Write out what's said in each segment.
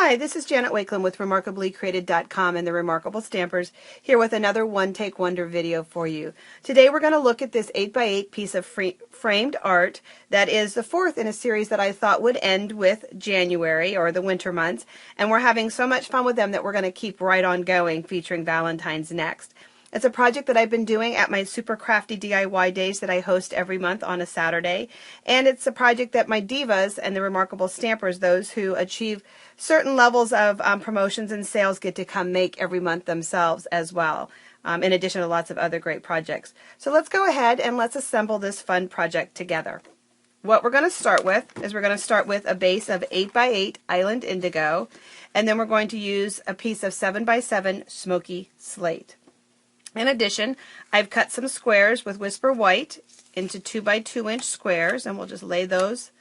Hi, this is Janet Wakeland with RemarkablyCreated.com and the Remarkable Stampers, here with another One Take Wonder video for you. Today we're going to look at this 8x8 piece of framed art that is the fourth in a series that I thought would end with January, or the winter months, and we're having so much fun with them that we're going to keep right on going, featuring Valentine's next. It's a project that I've been doing at my super crafty DIY days that I host every month on a Saturday. And it's a project that my divas and the Remarkable Stampers, those who achieve certain levels of promotions and sales, get to come make every month themselves as well, in addition to lots of other great projects. So let's go ahead and let's assemble this fun project together. What we're going to start with is we're going to start with a base of 8x8 Island Indigo, and then we're going to use a piece of 7x7 Smoky Slate. In addition, I've cut some squares with Whisper White into 2x2 inch squares, and we'll just lay those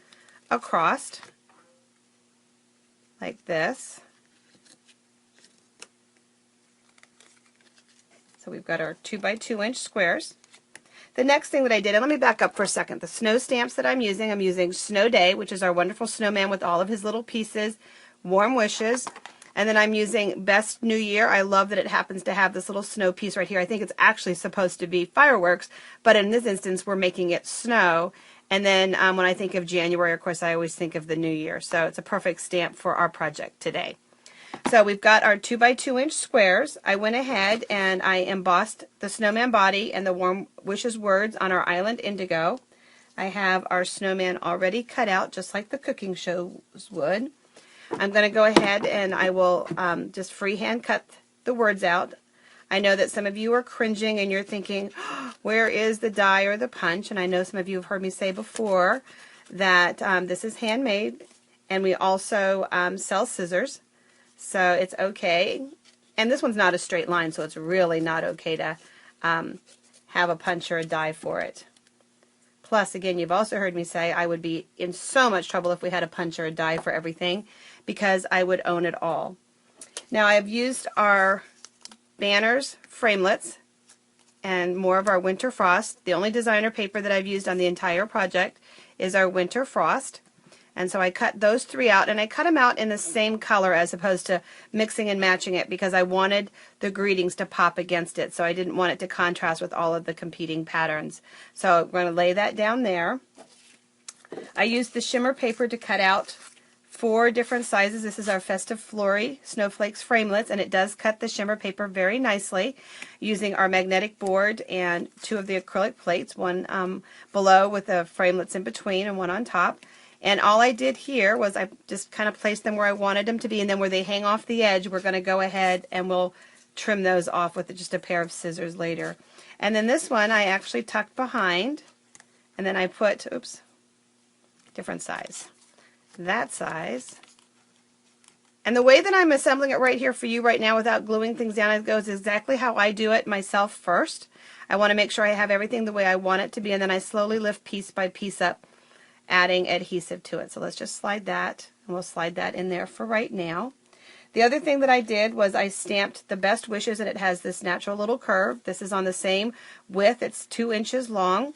across like this. So we've got our 2x2 inch squares. The next thing that I did, and let me back up for a second, the snow stamps that I'm using Snow Day, which is our wonderful snowman with all of his little pieces, Warm Wishes. And then I'm using Best New Year. I love that it happens to have this little snow piece right here. I think it's actually supposed to be fireworks, but in this instance we're making it snow. And then when I think of January, of course, I always think of the New Year. So it's a perfect stamp for our project today. So we've got our 2x2 inch squares. I went ahead and I embossed the snowman body and the Warm Wishes words on our Island Indigo. I have our snowman already cut out, just like the cooking shows would. I'm going to go ahead and I will just freehand cut the words out. I know that some of you are cringing and you're thinking, oh, where is the die or the punch? And I know some of you have heard me say before that this is handmade, and we also sell scissors, so it's okay. And this one's not a straight line, so it's really not okay to have a punch or a die for it. Plus, again, you've also heard me say I would be in so much trouble if we had a punch or a die for everything, because I would own it all. Now, I have used our banners, framelits, and more of our Winter Frost. The only designer paper that I've used on the entire project is our Winter Frost. And so I cut those three out, and I cut them out in the same color as opposed to mixing and matching it, because I wanted the greetings to pop against it, so I didn't want it to contrast with all of the competing patterns. So we're going to lay that down there. I used the shimmer paper to cut out 4 different sizes. This is our Festive Flurry Snowflakes framelits, and it does cut the shimmer paper very nicely using our magnetic board and 2 of the acrylic plates, one below with the framelits in between and one on top. And all I did here was I just kind of placed them where I wanted them to be, and then where they hang off the edge, we're going to go ahead and we'll trim those off with just a pair of scissors later. And then this one I actually tucked behind, and then I put, oops, different size, that size. And the way that I'm assembling it right here for you right now without gluing things down, it goes exactly how I do it myself first. I want to make sure I have everything the way I want it to be, and then I slowly lift piece by piece up, adding adhesive to it. So let's just slide that, and we'll slide that in there for right now. The other thing that I did was I stamped the Best Wishes, and it has this natural little curve. This is on the same width. It's 2 inches long.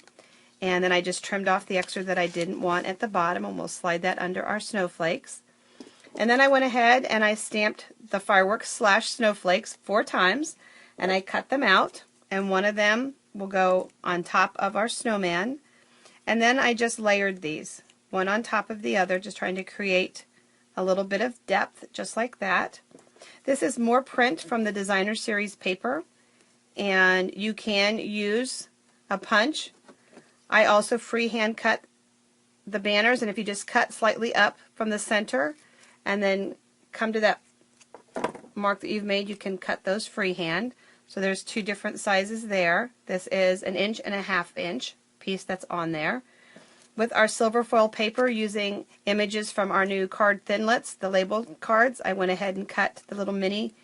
And then I just trimmed off the extra that I didn't want at the bottom, and we'll slide that under our snowflakes. And then I went ahead and I stamped the fireworks / snowflakes 4 times, and I cut them out, and one of them will go on top of our snowman. And then I just layered these, one on top of the other, just trying to create a little bit of depth, just like that. This is more print from the Designer Series paper, and you can use a punch. I also freehand cut the banners, and if you just cut slightly up from the center and then come to that mark that you've made, you can cut those freehand. So there's 2 different sizes there. This is 1.5 inch piece that's on there. With our silver foil paper, using images from our new card thinlits, the label cards, I went ahead and cut the little mini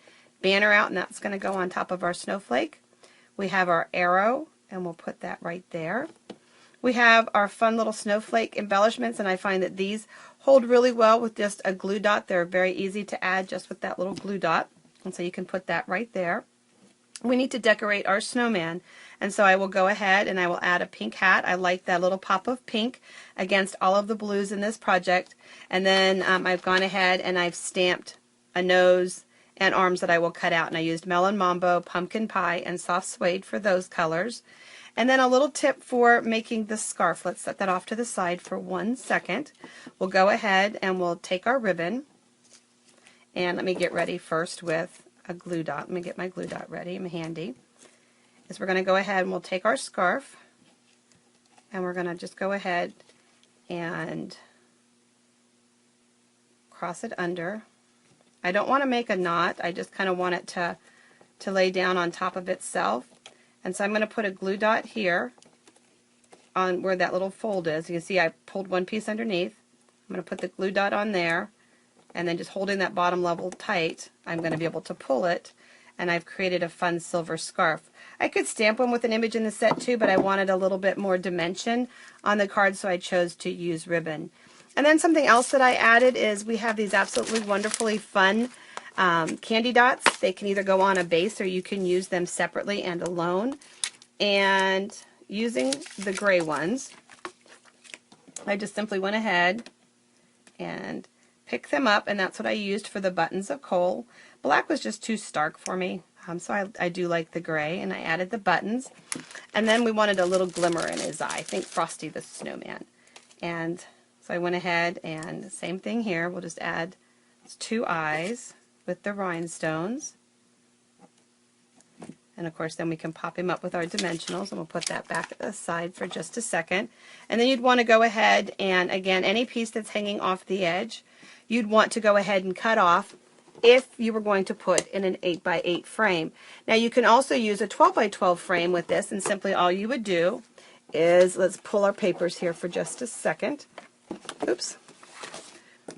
banner out, and that's going to go on top of our snowflake. We have our arrow, and we'll put that right there. We have our fun little snowflake embellishments, and I find that these hold really well with just a glue dot. They're very easy to add just with that little glue dot, and so you can put that right there. We need to decorate our snowman, and so I will go ahead and I will add a pink hat. I like that little pop of pink against all of the blues in this project. And then I've gone ahead and I've stamped a nose, and arms that I will cut out. And I used Melon Mambo, Pumpkin Pie, and Soft Suede for those colors. And then a little tip for making the scarf. Let's set that off to the side for 1 second. We'll go ahead and we'll take our ribbon. And let me get ready first with a glue dot. Let me get my glue dot ready. I'm handy. Is we're going to go ahead and we'll take our scarf. And we're going to just go ahead and cross it under. I don't want to make a knot. I just kind of want it to lay down on top of itself. And so I'm going to put a glue dot here on where that little fold is. You can see I pulled one piece underneath. I'm going to put the glue dot on there, and then just holding that bottom level tight, I'm going to be able to pull it, and I've created a fun silver scarf. I could stamp one with an image in the set too, but I wanted a little bit more dimension on the card, so I chose to use ribbon. And then something else that I added is we have these absolutely wonderfully fun candy dots. They can either go on a base or you can use them separately and alone. And using the gray ones, I just simply went ahead and picked them up, and that's what I used for the buttons of coal. Black was just too stark for me, so I do like the gray, and I added the buttons. And then we wanted a little glimmer in his eye. Think Frosty the Snowman. And so I went ahead and same thing here. We'll just add 2 eyes with the rhinestones. And of course then we can pop him up with our dimensionals, and we'll put that back aside for just a second. And then you'd want to go ahead and, again, any piece that's hanging off the edge, you'd want to go ahead and cut off if you were going to put in an 8x8 frame. Now you can also use a 12x12 frame with this, and simply all you would do is, let's pull our papers here for just a second. Oops.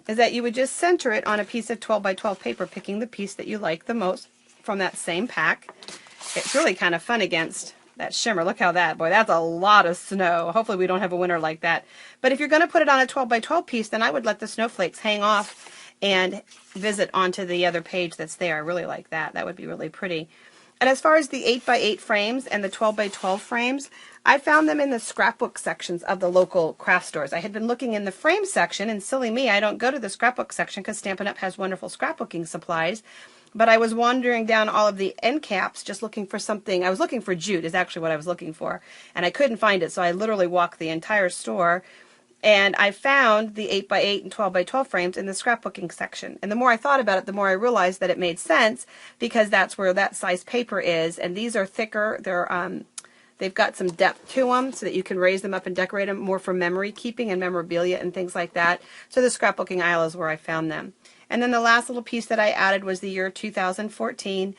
Is that you would just center it on a piece of 12x12 paper, picking the piece that you like the most from that same pack. It's really kind of fun against that shimmer. Look how boy, that's a lot of snow. Hopefully we don't have a winter like that. But if you're going to put it on a 12x12 piece, then I would let the snowflakes hang off and visit onto the other page that's there. I really like that. That would be really pretty. And as far as the 8x8 frames and the 12x12 frames, I found them in the scrapbook sections of the local craft stores. I had been looking in the frame section, and silly me, I don't go to the scrapbook section because Stampin' Up! Has wonderful scrapbooking supplies. But I was wandering down all of the end caps just looking for something. I was looking for jute is actually what I was looking for. And I couldn't find it, so I literally walked the entire store. And I found the 8x8 and 12x12 frames in the scrapbooking section. And the more I thought about it, the more I realized that it made sense, because that's where that size paper is. And these are thicker. They've got some depth to them so that you can raise them up and decorate them more for memory keeping and memorabilia and things like that. So the scrapbooking aisle is where I found them. And then the last little piece that I added was the year 2014,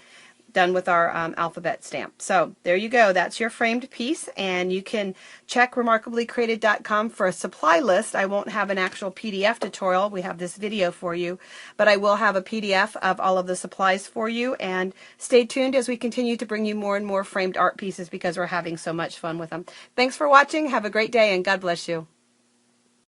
done with our alphabet stamp. So there you go. That's your framed piece, and you can check remarkablycreated.com for a supply list. I won't have an actual PDF tutorial. We have this video for you, but I will have a PDF of all of the supplies for you, and stay tuned as we continue to bring you more and more framed art pieces because we're having so much fun with them. Thanks for watching. Have a great day, and God bless you.